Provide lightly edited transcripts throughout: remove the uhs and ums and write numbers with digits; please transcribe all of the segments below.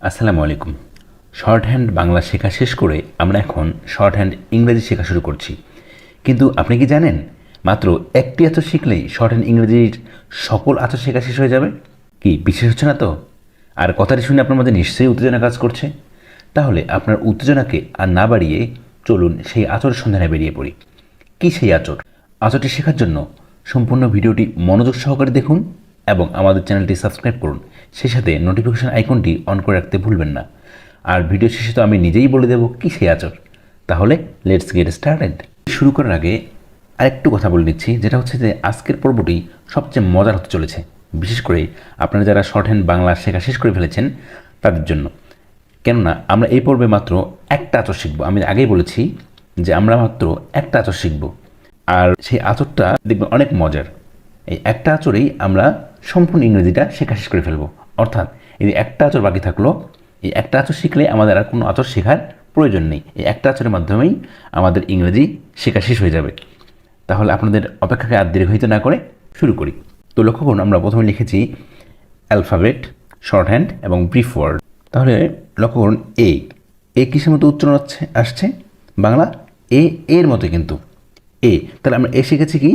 আসসালামু আলাইকুম। Short hand Bangla শেখা শেষ করে আমরা এখন শর্ট হ্যান্ড ইংরেজি শেখা শুরু করছি। কিন্তু আপনি কি জানেন, মাত্র একটি আচর শিখলেই শর্ট হ্যান্ড ইংরেজির সকল আচর শেখা শেষ হয়ে যাবে? কি বিশ্বাস হচ্ছে না তো? আর কথাটি শুনে আপনার মধ্যে নিশ্চয়ই উত্তেজনা কাজ করছে। তাহলে আপনার উত্তেজনাকে আর না বাড়িয়ে চলুন সেই আচরের সন্ধানে বেরিয়ে পড়ি। কি সেই আচর? আচরটি শেখার জন্য সম্পূর্ণ ভিডিওটি মনোযোগ সহকারে দেখুন এবং আমাদের চ্যানেলটি সাবস্ক্রাইব করুন। সেই সাথে নোটিফিকেশন আইকনটি অন করে রাখতে ভুলবেন না। আর ভিডিও শেষে তো আমি নিজেই বলে দেব কি সেই আচর। তাহলে লেটস গেট স্টার্টেড। শুরু করার আগে আরেকটু কথা বলে নিচ্ছি, যেটা হচ্ছে যে আজকের পর্বটি সবচেয়ে মজার হতে চলেছে, বিশেষ করে আপনারা যারা শর্ট হ্যান্ড বাংলা শেখা শেষ করে ফেলেছেন তাদের জন্য। কেননা আমরা এই পর্বে মাত্র একটা আচর শিখব। আমি আগেই বলেছি যে আমরা মাত্র একটা আচর শিখব, আর সেই আচরটা দেখবেন অনেক মজার। এই একটা আচরেই আমরা সম্পূর্ণ ইংরেজিটা শেখা শেষ করে ফেলবো। অর্থাৎ এই যে একটা আচর বাকি থাকলো, এই একটা আচর শিখলে আমাদের আর কোনো আচর শেখার প্রয়োজন নেই। এই একটা আচরের মাধ্যমেই আমাদের ইংরেজি শেখা শেষ হয়ে যাবে। তাহলে আপনাদের অপেক্ষাকে আর দীর্ঘায়িত না করে শুরু করি। তো লক্ষ্য করুন, আমরা প্রথমে লিখেছি অ্যালফাবেট, শর্ট হ্যান্ড এবং ব্রিফ ওয়ার্ড। তাহলে লক্ষ্য করুন, এ কিসের মতো উচ্চারণ আসছে? বাংলা এ এর মতো কিন্তু এ। তাহলে আমরা এ শিখেছি কি?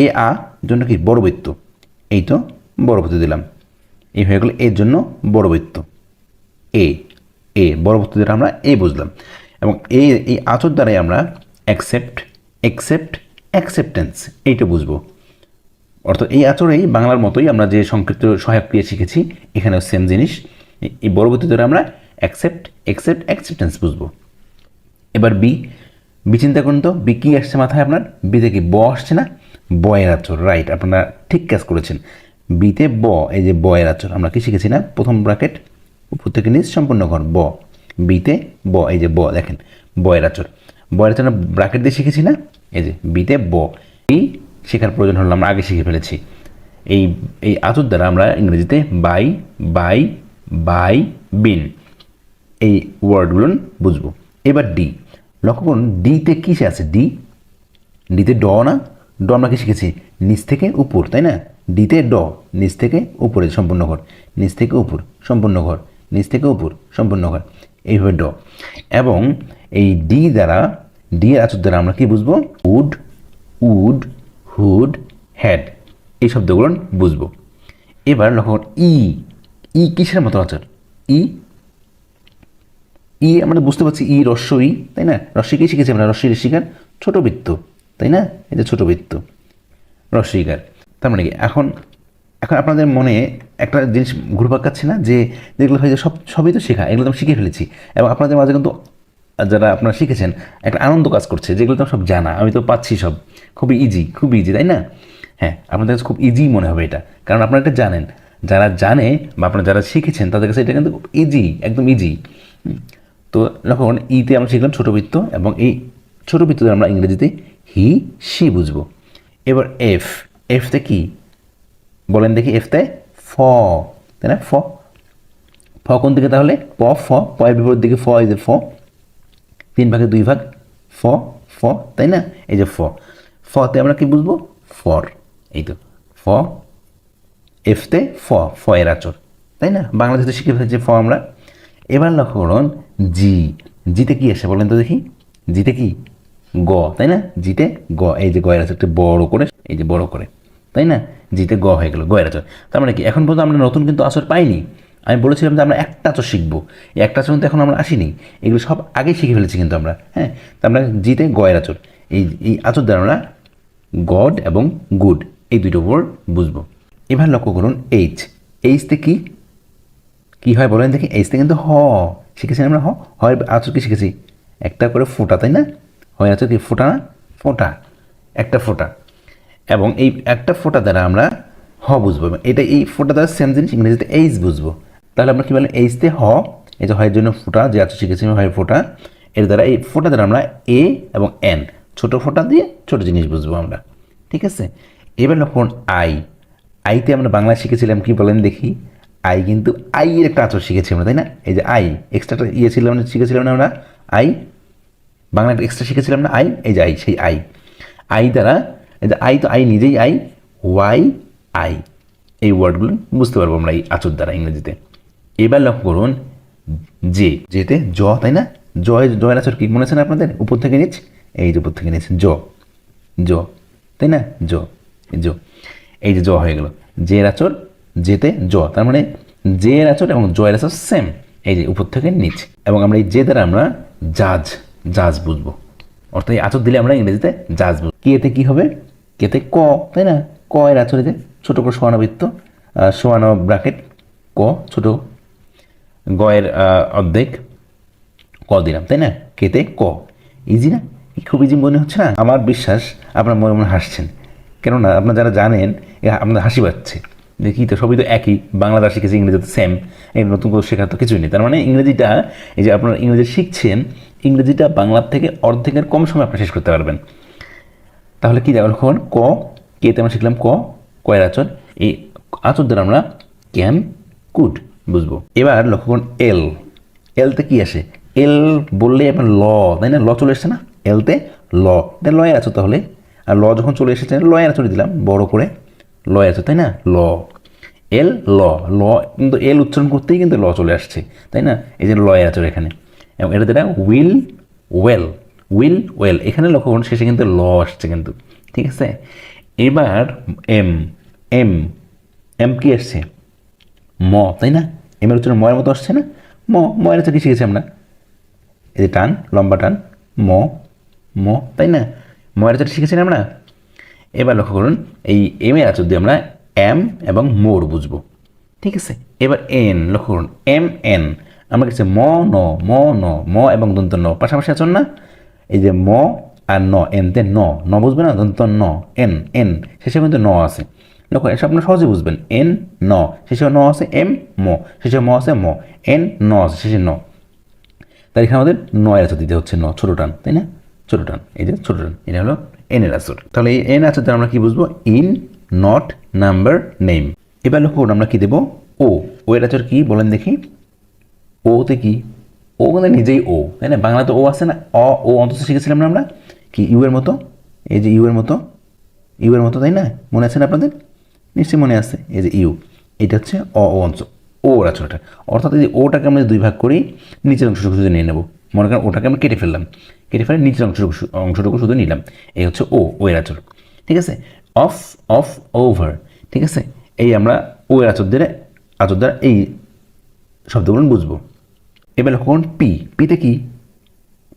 এ আ জন্য কি বড় বৃত্ত, এই তো বড় বৃত্ত দিলাম, এই হয়ে গেল এর জন্য বড় বৃত্ত। এ এ বড় বৃত্ত দ্বারা আমরা এ বুঝলাম। এবং এই আচর দ্বারাই আমরা অ্যাকসেপ্ট, অ্যাকসেপ্ট, অ্যাকসেপ্টেন্স এইটা বুঝবো। অর্থাৎ এই আচরেই বাংলার মতোই আমরা যে সংক্ষিপ্ত সহায়ক ক্রিয়া শিখেছি, এখানেও সেম জিনিস। এই বড় বৃত্ত দ্বারা আমরা অ্যাকসেপ্ট, অ্যাকসেপ্ট, অ্যাকসেপ্টেন্স বুঝবো। এবার বি চিন্তা করুন তো, বি কী আসছে মাথায় আপনার? বিতে কি ব আসছে না? বয়ের আচর, রাইট, আপনারা ঠিক কাজ করেছেন। বিতে ব, এই যে বয়ের আচর আমরা কি শিখেছি না? প্রথম ব্র্যাকেট উপর থেকে নিচ সম্পূর্ণ ঘর ব, বিতে ব, এই যে ব দেখেন বয়ের আচর। বয়ের আচর ব্র্যাকেট দিয়ে শিখেছি না? এই যে বিতে ব। এই শেখার প্রয়োজন হলো, আমরা আগে শিখে ফেলেছি। এই এই আচর দ্বারা আমরা ইংরেজিতে বাই, বাই, বাই, বিন এই ওয়ার্ডগুলো বুঝবো। এবার ডি, লক্ষ্য করুন ডিতে কী আছে? ডিতে ড না? ড আমরা কি শিখেছি? নিচ থেকে উপর, তাই না? ডিতে ড, নিচ থেকে উপরে সম্পূর্ণ ঘর, নিচ থেকে উপর সম্পূর্ণ ঘর, নিচ থেকে উপর সম্পূর্ণ ঘর, এইভাবে ড। এবং এই ডি দ্বারা, ডি এর আচর দ্বারা আমরা কি বুঝবো? উড, উড, হুড, হ্যাড এই শব্দগুলো বুঝবো। এবার লক্ষ্য করুন ই কিসের মতো আচর? আমরা বুঝতে পারছি রস্যই, তাই না? রস্যিকেই শিখেছি আমরা, রস্যি ঋষিকার ছোট বৃত্ত, তাই না? এই যে ছোট বৃত্ত রস্যিকার। তার মানে কি এখন আপনাদের মনে একটা জিনিস ঘুরপাক খাচ্ছে না, যে যেগুলো হয়ে যায় সবই তো শেখা, এগুলো তো আমি শিখে ফেলেছি। এবং আপনাদের মাঝে কিন্তু যারা আপনারা শিখেছেন একটা আনন্দ কাজ করছে, যেগুলো তো সব জানা, আমি তো পাচ্ছি সব খুবই ইজি, তাই না? হ্যাঁ, আপনাদের কাছে খুব ইজি মনে হবে এটা, কারণ আপনারা এটা জানেন। যারা জানে বা আপনারা যারা শিখেছেন তাদের কাছে এটা কিন্তু ইজি, একদম ইজি। তো লক্ষ্য করুন, ইতে আমরা শিখলাম ছোটো বৃত্ত, এবং এই ছোটো বৃত্ততে আমরা ইংরেজিতে হি, সি বুঝবো। এবার এফতে কি বলেন দেখি? এফতে ফ, তাই না? ফ কোন দিকে তাহলে? প এর বিপরীত দিকে ফ, এই যে ফ, 3 ভাগে 2 ভাগ ফ, তাই না? এই যে ফতে আমরা কি বুঝবো? ফর, এই তো ফ। এফতে ফ এর আচর, তাই না? বাংলাদেশে শিখে ফেলেছি ফ আমরা। এবার লক্ষ্য করুন জিতে কি আসে বলেন তো দেখি? জিতে কি? গ, তাই না? জিতে গ, এই যে গয়ের আচরটা বড় করে, এই যে বড় করে, তাই না? জিতে গ হয়ে গেল, গয়ের আচর। তার মানে কি এখন পর্যন্ত আমরা নতুন কিন্তু আচর পাইনি। আমি বলেছিলাম যে আমরা একটা আচর শিখবো, এই একটা আচর কিন্তু এখন আমরা আসিনি, এগুলো সব আগেই শিখে ফেলেছি কিন্তু আমরা। হ্যাঁ, তা আমরা জিতে গয়ের আচর, এই আচর দ্বারা আমরা গড এবং গুড এই দুটো ওয়ার্ড বুঝবো। এবার লক্ষ্য করুন এইচতে কি হয় বলেন দেখি? এইচতে কিন্তু হ শিখেছি আমরা। হয় আচর কি শিখেছি? একটা করে ফোঁটা, তাই না? হয় আচর কি? ফোঁটা না? ফোঁটা, একটা ফোঁটা। এবং এই একটা ফোঁটা দ্বারা আমরা হ বুঝবো। এটা এই ফোঁটা দ্বারা সেম জিনিস ইংরেজিতে এইচ বুঝবো। তাহলে আমরা কী বললাম? এইচতে হ, এই যে হয়ের জন্য ফোঁটা, যে আচর শিখেছি হয় ফোঁটা, এর দ্বারা এই ফোঁটা দ্বারা আমরা এ এবং এন ছোটো ফোঁটা দিয়ে ছোটো জিনিস বুঝবো আমরা, ঠিক আছে? এবার লক্ষ্য আইতে আমরা বাংলায় শিখেছিলাম কি বলেন দেখি? কিন্তু আই এর একটা আচর শিখেছি আমরা, তাই না? এই যে এক্সট্রা ছিলাম না, শিখেছিলাম না আমরা বাংলা এক্সট্রা শিখেছিলাম না এই যে সেই দ্বারা, এই যে তো নিজেই ওয়াই এই ওয়ার্ডগুলো বুঝতে পারবো আমরা এই আচর দ্বারা ইংরেজিতে। এবার লক্ষ্য করুন জে, যেতে জ, তাই না? জয়ের আচর কি মনে আছে না আপনাদের? উপর থেকে নিচ, এই যে উপর থেকে নিচ, জ, তাই না? জ, এই যে জ হয়ে গেল। জের আচর যেতে জ, তার মানে জের আচর এবং জয়ের আচর সেম, এই যে উপর থেকে নিচ। এবং আমরা এই যে দ্বারা আমরা জাজ বুঝবো, অর্থাৎ এই আচর দিলে আমরা ইংরেজিতে জাজ বুঝবো। কেতে কি হবে? কেতে ক, তাই না? ক এর আচর যে ছোট করে শোয়ানো বৃত্ত, শোয়ানো ব্র্যাকেট, ক ছোট, গয়ের অর্ধেক, ক দিলাম, তাই না? কেতে ক, ইজি না? খুব ইজি মনে হচ্ছে না? আমার বিশ্বাস আপনার মনে মনে হাসছেন, কেননা আপনারা যারা জানেন আপনাদের হাসি পাচ্ছে যে কী, তো সবই তো একই, বাংলাটা শিখেছি, ইংরেজি তো সেম, এই নতুন করে শেখার তো কিছুই নেই। তার মানে ইংরেজিটা, এই যে আপনারা ইংরেজি শিখছেন, ইংরেজিটা বাংলার থেকে অর্ধেকের কম সময় আপনি শেষ করতে পারবেন। তাহলে কি দেখুন, ক, কেতে আমরা শিখলাম কয়ের আচর, এই আচর দ্বারা আমরা ক্যান, কুড বুঝবো। এবার লক্ষ্য করুন এলতে কি আসে? এল বললে আপনার ল, তাই না? ল চলে এসছে না? এলতে ল, লয়ের আচর তাহলে, আর ল যখন চলে এসেছে লয়ের আচর দিলাম বড় করে, লয়ের আচর, তাই না? ল, এল ল, কিন্তু এল উচ্চারণ করতেই কিন্তু ল চলে আসছে, তাই না? এই যে লয়ের আচর এখানে, এবং এটা দ্বারা উইল ওয়েল, এখানে লক্ষ্য করুন শেষে কিন্তু ল আসছে কিন্তু, ঠিক আছে? এবার এম কি আসছে? ম, তাই না? এম এর উচ্চারণ ময়ের মতো আসছে না? ময়ের আচর কি শিখেছি আমরা? এই যে টান, লম্বা টান, ম, তাই না? ময়ের আচর শিখেছি না আমরা? এবার লক্ষ্য করুন এই এম এর আচর দিয়ে আমরা এম এবং মোর বুঝবো, ঠিক আছে? এবার এন, লক্ষ্য করুন এন, আমরা কাছে ম ম এবং দন্ত ন পাশাপাশি আচর না? এই যে ম আর ন, এনতে ন বুঝবে না? দন্ত ন, এন শেষে কিন্তু ন আছে, লক্ষ্য, এসব আপনার সহজে বুঝবেন। এন ন, শেষে ন আছে, এম ম, শেষে ম আছে, এন ন আছে, শেষে ন, তার এখানে আমাদের নয়ের আচর দিতে হচ্ছে, ছোটো টান, তাই না? ছোটো টান, এই যে ছোটো টান, এটা হলো এন এর আচর। তাহলে এই এন আচর দ্বারা আমরা কি বুঝবো? In, not, number, name. এবার লক্ষ্য করুন আমরা কি দেবো? ও এর আচর কি বলেন দেখি? ওতে কি? ও কিন্তু নিজেই ও, তাই না? বাংলাতে ও আছে না? ও অন্তত শিখেছিলাম না আমরা, কি ইউ এর মতো, এই যে ইউ এর মতো, তাই না? মনে আছে না আপনাদের? নিশ্চয়ই মনে আছে। এই যে ইউ, এটা হচ্ছে অংশ, ওর আচরটা, অর্থাৎ এই যে ওটাকে আমরা দুই ভাগ করি, নিচের অংশটুকু শুধু নিয়ে নেব। মনে করেন ওটাকে আমরা কেটে ফেলে নিচের অংশটুকু শুধু নিলাম, এই হচ্ছে ও এর আচর, ঠিক আছে? অফ ওভার, ঠিক আছে? এই আমরা ও এর আচর দ্বারা এই শব্দগুলো বুঝবো। এবার লক্ষ্য করুন পিতে কি?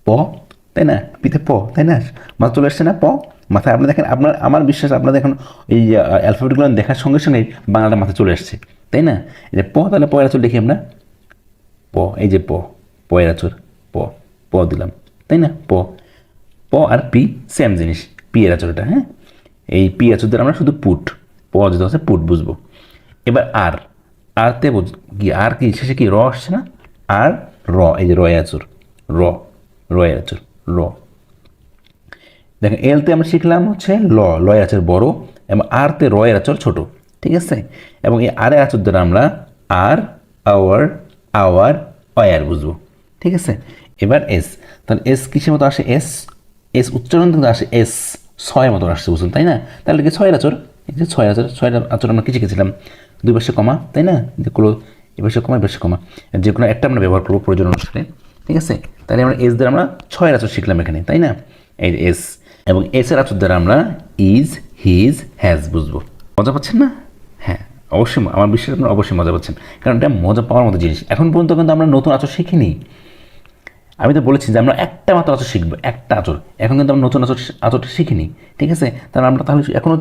প, তাই না? পিতে প, তাই না? মাথা চলে আসছে না প মাথায়? আপনি দেখেন, আমার বিশ্বাস আপনাদের এখন এই অ্যালফাবেটগুলো দেখার সঙ্গে সঙ্গে বাংলাটা মাথায় চলে আসছে, তাই না? এই যে প, তাহলে পয়ের আচর দেখি আমরা, প, এই যে পয়ের আচর, প দিলাম, তাই না? প আর পি সেম জিনিস, পি এর আচরটা, হ্যাঁ? এই পি আচর দ্বারা আমরা শুধু প যেটা হচ্ছে পুট বুঝবো। এবার আরতে কি? আর কি শেষে কি র আসছে না? আর র, এই যে রয়ের আচর, রয়ের আচর, দেখেন এলতে আমরা শিখলাম হচ্ছে লয়ের আচর বড়, এবং আরতে রয়ের আচর ছোট, ঠিক আছে? এবং এই আরের আচর দ্বারা আমরা আর, আওয়ার, অয়ার বুঝবো, ঠিক আছে? এবার এস, তাহলে এস কিসের মতো আসে? এস উচ্চারণ কিন্তু আসে এস, ছয়ের মতো আসছে, বুঝলেন, তাই না? তাহলে কি ছয়ের আচর, এই যে ছয়ের আচর আমরা কি শিখেছিলাম? দুই পাশে কমা, তাই না? যেগুলো এ পাশে কমা, যে কোনো একটা আমরা ব্যবহার করবো প্রয়োজন অনুসারে, ঠিক আছে? তাহলে আমরা এস দ্বারা আমরা ছয়ের আচর শিখলাম এখানে, তাই না? এই এস, এবং এস এর আচর দ্বারা আমরা ইজ, হিজ, হ্যাজ বুঝবো। মজা পাচ্ছেন না? হ্যাঁ, অবশ্যই, আমার বিশ্বাস আপনারা অবশ্যই মজা পাচ্ছেন, কারণ এটা মজা পাওয়ার মতো জিনিস। এখন পর্যন্ত কিন্তু আমরা নতুন আচর শিখিনি। আমি তো বলেছি যে আমরা একটা মাত্র আচর শিখবো, একটা আচর। এখন কিন্তু আমরা নতুন আচরটা শিখিনি, ঠিক আছে? তাহলে আমরা এখনও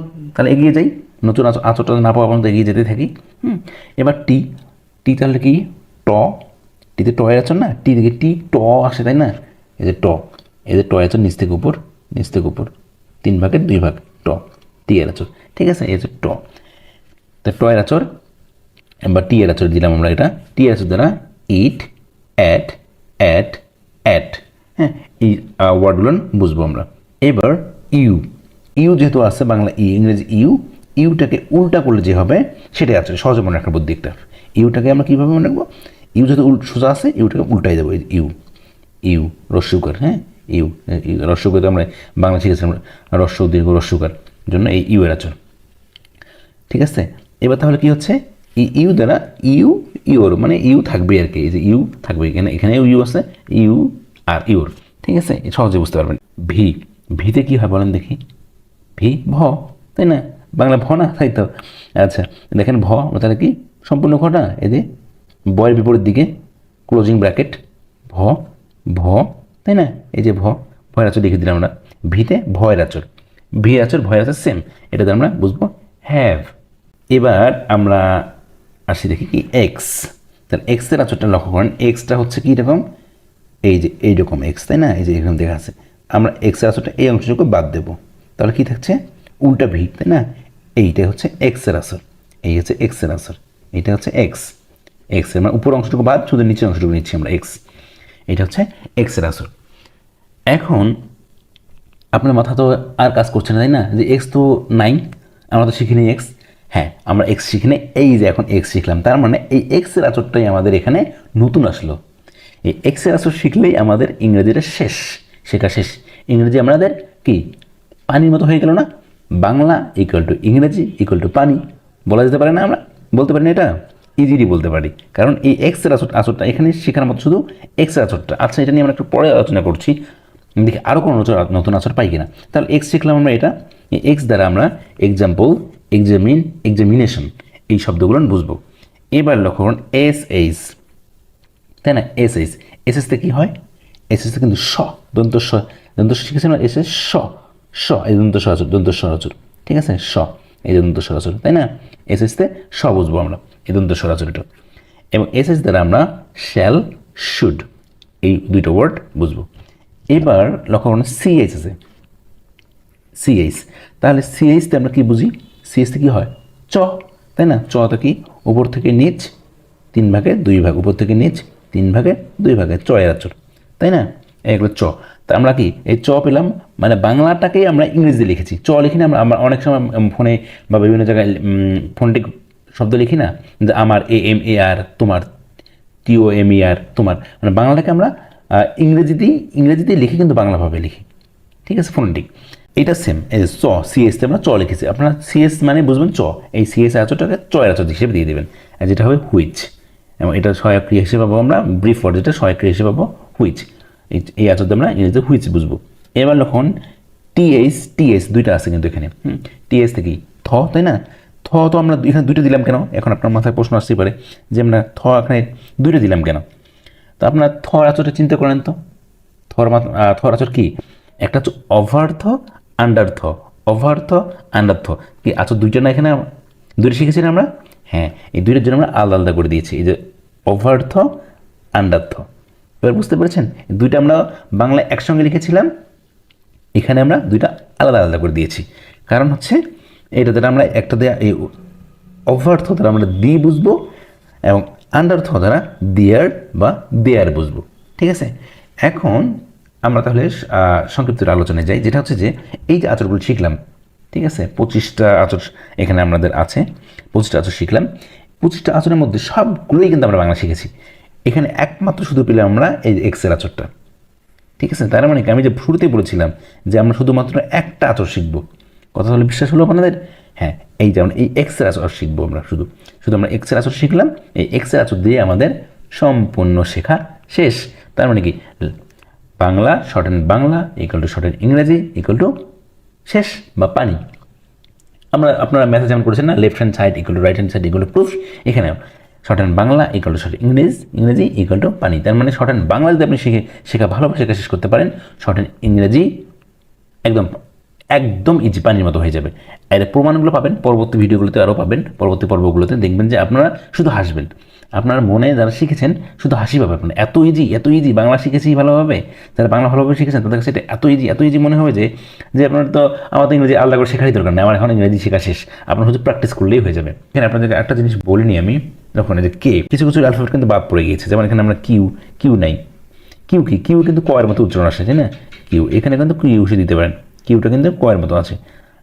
এগিয়ে যাই, নতুন আচরটা না পাওয়া পর্যন্ত এগিয়ে যেতে থাকি। এবার টি তাহলে কি? টিতে ট এর আচর না? টি থেকে ট আসে, তাই না? এই যে ট এর আচর নিচ থেকে উপর, 3 ভাগের 2 ভাগ, টি এর আচর, ঠিক আছে? এই যে ট এর আচর বা টি এর আচর দিলাম আমরা, এটা টি এর আচর দ্বারা ইট, অ্যাট, হ্যাঁ, এই ওয়ার্ডগুলো বুঝবো আমরা। এবার ইউ যেহেতু আছে, বাংলা ইংরেজি ইউটাকে উল্টা করলে যে হবে সেটাই আছে, সহজে মনে রাখার বুদ্ধি একটা। ইউটাকে আমরা কীভাবে মনে রাখবো? ইউ যেহেতু সোজা আছে, ইউটাকে উল্টাই দেবো, ইউ রস্যুকার, হ্যাঁ? ইউ রস্যুকার আমরা বাংলা শিখেছিলাম, দীর্ঘ রস্যুকার জন্য এই ইউ এর আচর, ঠিক আছে? এবার তাহলে কি হচ্ছে? ইউ দ্বারা ইউর মানে ইউ থাকবে আর কি, এই যে ইউ থাকবে এখানেও ইউ আছে, ইউ আর ইউর, ঠিক আছে, সহজে বুঝতে পারবেন। ভিতে কী হয় বলেন দেখি, ভি ভ, তাই না, বাংলা ভ না, তাই তো। আচ্ছা দেখেন ভ তাহলে কি সম্পূর্ণ ঘটা, এই যে বয়ের বিপরীত দিকে ক্লোজিং ব্র্যাকেট ভ, ভ, তাই না, এই যে ভয়ের আচর লিখে দিলাম আমরা। ভিতে ভয়ের আচর, ভি আচর ভয়ের আচর সেম, এটাতে আমরা বুঝবো হ্যাভ। এবার আমরা আসি দেখি কি এক্স, তাহলে এক্সের আচরটা লক্ষ্য করেন, এক্সটা হচ্ছে কি রকম, এই যে এইরকম এক্স, তাই না, এই যে এরকম দেখা আছে। আমরা এক্সের আচরটা এই অংশটুকু বাদ দেবো, তাহলে কি থাকছে উল্টা ভি, তাই না, এইটা হচ্ছে এক্সের আসর, এই হচ্ছে এক্সের আসর, এইটা হচ্ছে এক্সের মানে উপর অংশটুকু বাদ, শুধু নিচের অংশটুকু নিচ্ছি আমরা এক্স, এটা হচ্ছে এক্সের আসর। এখন আপনার মাথা তো আর কাজ করছে না, তাই না, যে এক্স তো নাই, আমরা তো শিখিনি এক্স। হ্যাঁ আমরা এক্স শিখিনি, এই যে এখন এক্স শিখলাম, তার মানে এই এক্সের আচরটাই আমাদের এখানে নতুন আসলো। এই এক্সের আচর শিখলেই আমাদের ইংরেজিটা শেখা শেষ। ইংরেজি আমাদের কি পানির মতো হয়ে গেল না, বাংলা ইকুয়াল টু ইংরেজি ইকুয়াল টু পানি, বলা যেতে পারে না, আমরা বলতে পারি না, এটা ইজিলি বলতে পারি, কারণ এই এক্সের আচরটা এখানে শেখার মতো শুধু এক্সের আচরটা। আচ্ছা এটা নিয়ে আমরা একটু পরে আলোচনা করছি, দেখি আরও কোনো নতুন আচর পাই কিনা। তাহলে এক্স শিখলাম আমরা, এটা এক্স দ্বারা আমরা এক্সাম্পল, এক্সামিনেশন এই শব্দগুলো বুঝবো। এবার লক্ষ্য করুন এস এইচ, তাই না, এস এসতে কী হয়, এসতে কিন্তু দন্ত শিখেছেন এস এস এই দন্ত আচর, ঠিক আছে, এই দন্ত আচর, তাই না, এসতে বুঝবো আমরা এই দন্ত আচরটা। এবং এস দ্বারা আমরা শ্যাল শুড এই দুইটা ওয়ার্ড বুঝবো। এবার লক্ষ্য করুন সিএইচ আছে, তাহলে সিএইচতে আমরা কি বুঝি, সিএইচতে কি হয় তাই না, তো কি উপর থেকে নিচ 3 ভাগে 2 ভাগ, উপর থেকে নিচ 3 ভাগে 2 ভাগে চয়ের আচর, তাই না, এগুলো তা আমরা কি এই পেলাম, মানে বাংলাটাকেই আমরা ইংরেজিতে লিখেছি, লিখি না আমরা অনেক সময় ফোনে বা বিভিন্ন জায়গায় ফোনেটিক শব্দ লিখি না, যে আমার AMAR, তোমার TOMER তোমার, মানে বাংলাটাকে আমরা ইংরেজিতেই লিখি, কিন্তু বাংলাভাবে লিখি, ঠিক আছে, ফোনেটিক। এটা সেম, এই সিএসতে আমরা লিখেছি, আপনারা সিএস মানে বুঝবেন এই সিএস আচরটাকে চয়ের আচর হিসেবে দিয়ে দেবেন, যেটা হবে হুইচ, এবং এটা সহায়ক ক্রিয়া হিসেবে পাবো আমরা, ব্রিফ ওয়ার্ড যেটা সহায়ক ক্রিয়া হিসেবে পাবো হুইচ, এই আচরটা আমরা ইংরেজিতে হুইচ বুঝবো। এবার যখন টিএস দুইটা আছে কিন্তু এখানে, টিএস থেকে তাই না, তো আমরা এখানে দুইটা দিলাম কেন, এখন আপনার মাথায় প্রশ্ন আসতেই পারে যে আমরা এখানে দুইটা দিলাম কেন। তো আপনার আচরটা চিন্তা করেন তো, থর আচর কি, একটা হচ্ছে অভার্থ আন্ডার্থ কি আচর, দুইটা না এখানে দুইটা শিখেছি না আমরা, হ্যাঁ এই দুইটার জন্য আমরা আলাদা আলাদা করে দিয়েছি, এই যে অভার্থ আন্ডার্থ। এবার বুঝতে পেরেছেন, দুইটা আমরা বাংলা একসঙ্গে লিখেছিলাম, এখানে আমরা দুইটা আলাদা আলাদা করে দিয়েছি, কারণ হচ্ছে এটা দ্বারা আমরা একটা দেয়া এই অভার্থ দ্বারা আমরা দি বুঝবো, এবং আন্ডার্থ দ্বারা দিয়ার বা দেয়ার বুঝবো, ঠিক আছে। এখন আমরা তাহলে সংক্ষিপ্ত আলোচনায় যাই, যেটা হচ্ছে যে এই যে আচরগুলো শিখলাম, ঠিক আছে, 25টা আচর এখানে আমাদের আছে, 25টা আচর শিখলাম, 25টা আচরের মধ্যে সবগুলোই কিন্তু আমরা বাংলা শিখেছি, এখানে একমাত্র শুধু পেলাম আমরা এই এক্সের আচরটা, ঠিক আছে। তার মানে আমি যে শুরুতেই বলেছিলাম যে আমরা শুধুমাত্র একটা আচর শিখবো, কথা হলে বিশ্বাস হলো আপনাদের, হ্যাঁ এই যেমন এই এক্সের আচর শিখবো আমরা, শুধু আমরা এক্সের আচর শিখলাম, এই এক্সের আচর দিয়ে আমাদের সম্পূর্ণ শেখা শেষ। তার মানে কি Bangla shorthand Bangla equal to shorthand ইংরেজি ইকুয়াল টু শেষ বা পানি। আপনারা ম্যাথে যেমন করেছেন না, left hand side equal to right hand side equal to proof, এখানেও shorthand Bangla equal to short ইংরেজি ইকুয়াল টু পানি। তার মানে শর্ট হ্যান্ড বাংলা যদি আপনি শেখা ভালোভাবে শেষ করতে পারেন, শর্ট হ্যান্ড ইংরেজি একদম ইজি, পানির মতো হয়ে যাবে। এর প্রমাণগুলো পাবেন পরবর্তী ভিডিওগুলোতে, আরও পাবেন পরবর্তী পর্বগুলোতে, দেখবেন যে আপনারা শুধু হাসবেন, আপনার মনে যারা শিখেছেন শুধু হাসি পাবে আপনার, এত ইজি বাংলা শিখেছি ভালোভাবে, যারা বাংলা ভালোভাবে শিখেছেন তাদের কাছে এটা এত ইজি মনে হবে যে আপনার তো আমাদের ইংরেজি আলাদা করে শেখারই দরকার নেই, আমার এখন ইংরেজি শেখা শেষ, আপনার শুধু প্র্যাকটিস করলেই হয়ে যাবে। এখানে আপনাদেরকে একটা জিনিস বলিনি আমি, যখন যে কে কিছু অ্যালফাবেট কিন্তু বাদ পড়ে গিয়েছে, যেমন এখানে আমরা কিউ নাই, কিউ কিন্তু কয়ের মতো উচ্চারণ আসে, তাই না, কিউ এখানে কিন্তু কিউ সে দিতে পারেন, কিউটা কিন্তু কয়ের মতো আছে,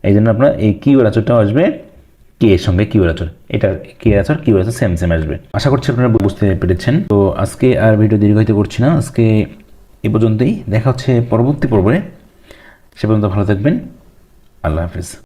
এই জন্য আপনার এই কিউ আচরটাও আসবে কে এর সঙ্গে কিউ আচর, এটা কে আচর কিউ আচর সেম আসবে। আশা করছি আপনারা বুঝতে পেরেছেন। তো আজকে আর ভিডিও দীর্ঘায়িত করছি না, আজকে এ পর্যন্তই, দেখা হচ্ছে পরবর্তী পর্বে, সে পর্যন্ত ভালো থাকবেন, আল্লাহ হাফিজ।